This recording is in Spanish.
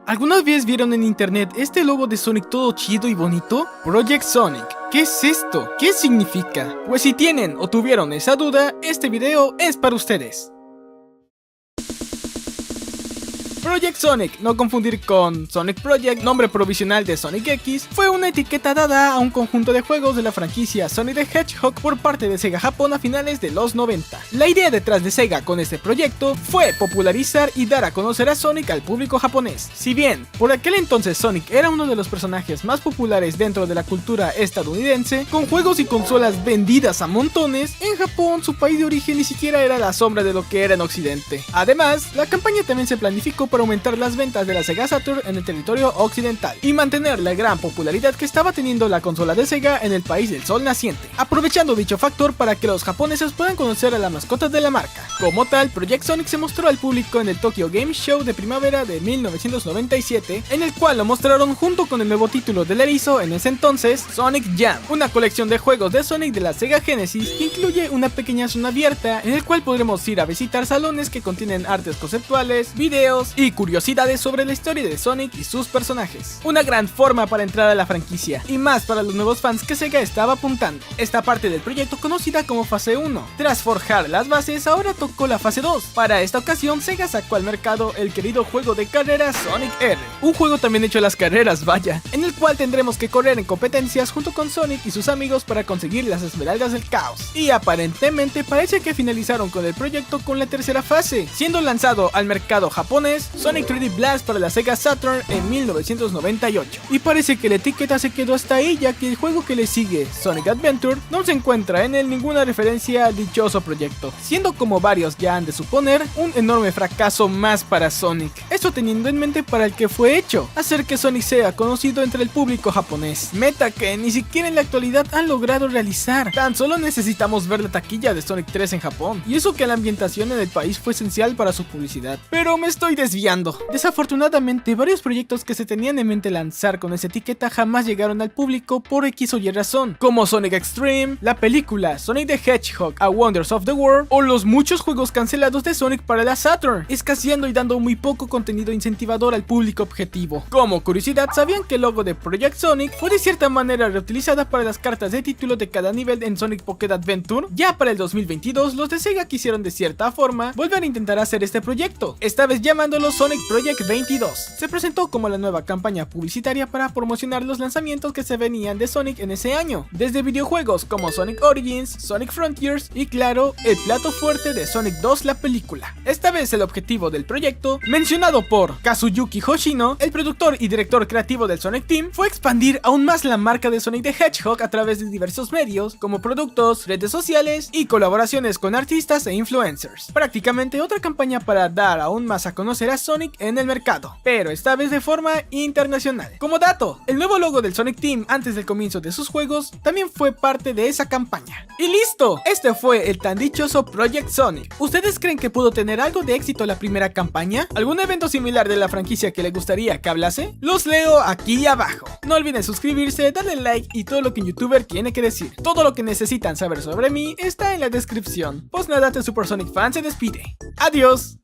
¿Alguna vez vieron en internet este logo de Sonic todo chido y bonito? Project Sonic. ¿Qué es esto? ¿Qué significa? Pues si tienen o tuvieron esa duda, este video es para ustedes. Project Sonic, no confundir con Sonic Project, nombre provisional de Sonic X, fue una etiqueta dada a un conjunto de juegos de la franquicia Sonic the Hedgehog por parte de Sega Japón a finales de los 90. La idea detrás de Sega con este proyecto fue popularizar y dar a conocer a Sonic al público japonés. Si bien, por aquel entonces Sonic era uno de los personajes más populares dentro de la cultura estadounidense, con juegos y consolas vendidas a montones, en Japón su país de origen ni siquiera era la sombra de lo que era en Occidente. Además, la campaña también se planificó para aumentar las ventas de la Sega Saturn en el territorio occidental y mantener la gran popularidad que estaba teniendo la consola de Sega en el país del sol naciente, aprovechando dicho factor para que los japoneses puedan conocer a la mascota de la marca. Como tal, Project Sonic se mostró al público en el Tokyo Game Show de primavera de 1997, en el cual lo mostraron junto con el nuevo título del erizo en ese entonces, Sonic Jam, una colección de juegos de Sonic de la Sega Genesis que incluye una pequeña zona abierta en el cual podremos ir a visitar salones que contienen artes conceptuales, videos y curiosidades sobre la historia de Sonic y sus personajes. Una gran forma para entrar a la franquicia, y más para los nuevos fans que Sega estaba apuntando. Esta parte del proyecto conocida como fase 1. Tras forjar las bases, ahora tocó la fase 2. Para esta ocasión, Sega sacó al mercado el querido juego de carreras Sonic R. Un juego también hecho a las carreras, vaya, en el cual tendremos que correr en competencias junto con Sonic y sus amigos para conseguir las esmeraldas del caos. Y aparentemente parece que finalizaron con el proyecto con la tercera fase, siendo lanzado al mercado japonés Sonic 3D Blast para la Sega Saturn en 1998. Y parece que la etiqueta se quedó hasta ahí, ya que el juego que le sigue, Sonic Adventure, no se encuentra en él ninguna referencia al dichoso proyecto, siendo, como varios ya han de suponer, un enorme fracaso más para Sonic. Esto teniendo en mente para el que fue hecho, hacer que Sonic sea conocido entre el público japonés, meta que ni siquiera en la actualidad han logrado realizar. Tan solo necesitamos ver la taquilla de Sonic 3 en Japón, y eso que la ambientación en el país fue esencial para su publicidad. Pero me estoy desviando. Desafortunadamente, varios proyectos que se tenían en mente lanzar con esa etiqueta jamás llegaron al público por X o Y razón, como Sonic Extreme, la película Sonic the Hedgehog A Wonders of the World, o los muchos juegos cancelados de Sonic para la Saturn, escaseando y dando muy poco contenido incentivador al público objetivo. Como curiosidad, ¿sabían que el logo de Project Sonic fue de cierta manera reutilizada para las cartas de título de cada nivel en Sonic Pocket Adventure? Ya para el 2022, los de Sega quisieron de cierta forma volver a intentar hacer este proyecto, esta vez llamándolo Sonic Project 22. Se presentó como la nueva campaña publicitaria para promocionar los lanzamientos que se venían de Sonic en ese año, desde videojuegos como Sonic Origins, Sonic Frontiers y claro, el plato fuerte de Sonic 2, la película. Esta vez el objetivo del proyecto, mencionado por Kazuyuki Hoshino, el productor y director creativo del Sonic Team, fue expandir aún más la marca de Sonic the Hedgehog a través de diversos medios, como productos, redes sociales y colaboraciones con artistas e influencers. Prácticamente otra campaña para dar aún más a conocer a Sonic en el mercado, pero esta vez de forma internacional. Como dato, el nuevo logo del Sonic Team antes del comienzo de sus juegos también fue parte de esa campaña. Y listo, este fue el tan dichoso Project Sonic. ¿Ustedes creen que pudo tener algo de éxito la primera campaña? ¿Algún evento similar de la franquicia que les gustaría que hablase? Los leo aquí abajo. No olviden suscribirse, darle like y todo lo que un youtuber tiene que decir. Todo lo que necesitan saber sobre mí está en la descripción. Pues nada, Super Sonic Fan se despide. Adiós.